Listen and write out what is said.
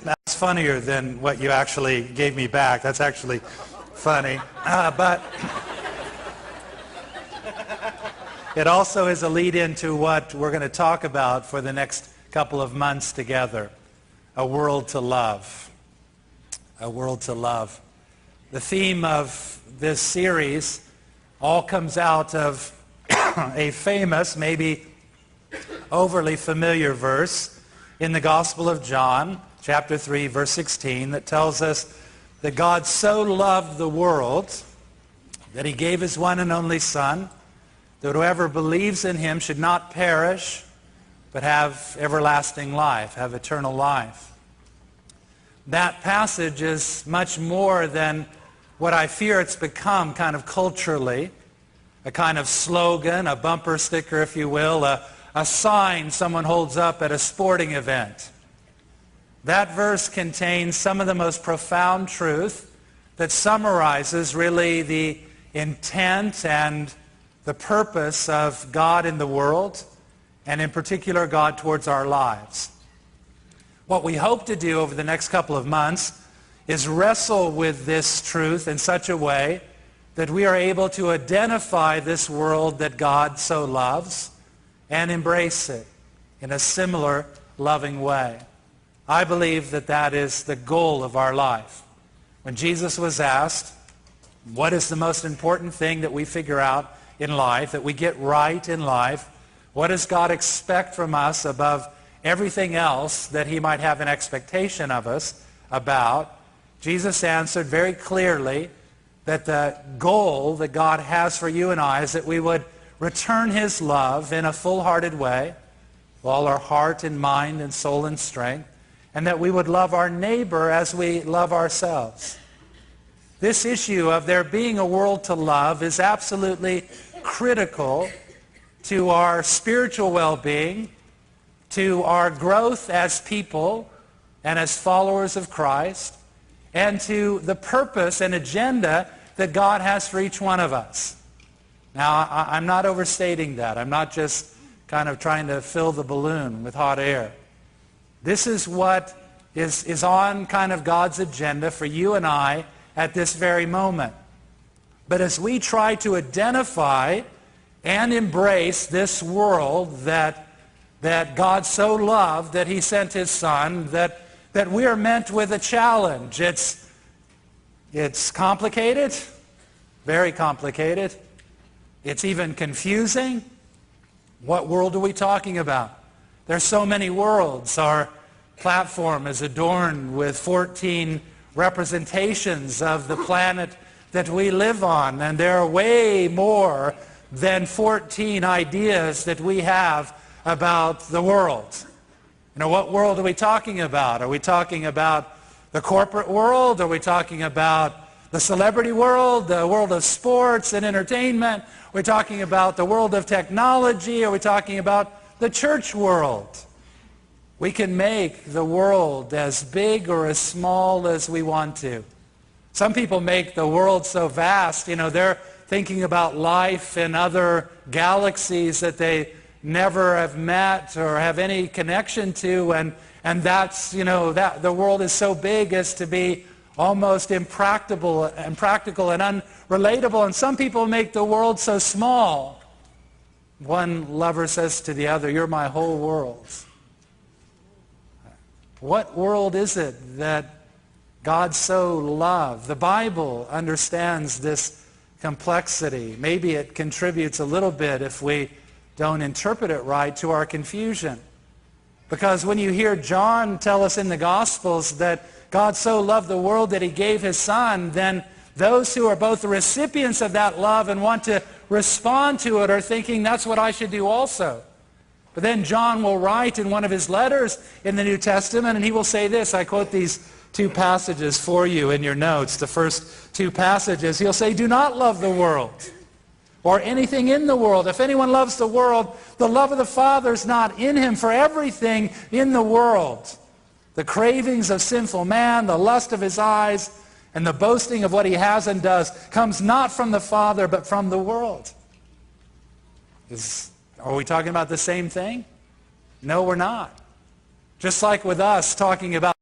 That's funnier than what you actually gave me back. That's actually funny. But it also is a lead-in to what we're going to talk about for the next couple of months together. A world to love. A world to love. The theme of this series all comes out of a famous, maybe overly familiar verse in the Gospel of John, chapter 3, verse 16, that tells us that God so loved the world that he gave his one and only Son, that whoever believes in him should not perish, but have everlasting life, have eternal life. That passage is much more than what I fear it's become kind of culturally, a kind of slogan, a bumper sticker, if you will, a sign someone holds up at a sporting event. That verse contains some of the most profound truth that summarizes really the intent and the purpose of God in the world, and in particular God towards our lives. What we hope to do over the next couple of months is wrestle with this truth in such a way that we are able to identify this world that God so loves and embrace it in a similar loving way. I believe that that is the goal of our life. When Jesus was asked, what is the most important thing that we figure out in life, that we get right in life, what does God expect from us above everything else that he might have an expectation of us about? Jesus answered very clearly that the goal that God has for you and I is that we would return his love in a full-hearted way, with all our heart and mind and soul and strength, and that we would love our neighbor as we love ourselves. This issue of there being a world to love is absolutely critical to our spiritual well-being, to our growth as people and as followers of Christ, and to the purpose and agenda that God has for each one of us. Now, I'm not overstating that. I'm not just kind of trying to fill the balloon with hot air. This is what is on kind of God's agenda for you and I at this very moment. But as we try to identify and embrace this world that God so loved that he sent his Son, that we are met with a challenge. It's complicated, very complicated. It's even confusing. What world are we talking about? There's so many worlds. Our platform is adorned with 14 representations of the planet that we live on, and there are way more than 14 ideas that we have about the world. You know, what world are we talking about? Are we talking about the corporate world? Are we talking about the celebrity world, the world of sports and entertainment? Are we talking about the world of technology? Are we talking about the church world? We can make the world as big or as small as we want to. Some people make the world so vast, you know, they're thinking about life in other galaxies that they never have met or have any connection to, and that's, you know, that the world is so big as to be almost impractical and unrelatable. And some people make the world so small. One lover says to the other, "You're my whole world." What world is it that God so loved? The Bible understands this complexity. Maybe it contributes a little bit, if we don't interpret it right, to our confusion. Because when you hear John tell us in the Gospels that God so loved the world that he gave his Son, then those who are both the recipients of that love and want to respond to it are thinking, that's what I should do also. But then John will write in one of his letters in the New Testament, and he will say this. I quote these two passages for you in your notes, the first two passages. He'll say, "Do not love the world or anything in the world. If anyone loves the world, the love of the Father is not in him. For everything in the world, the cravings of sinful man, the lust of his eyes, and the boasting of what he has and does, comes not from the Father, but from the world." Are we talking about the same thing? No, we're not. Just like with us talking about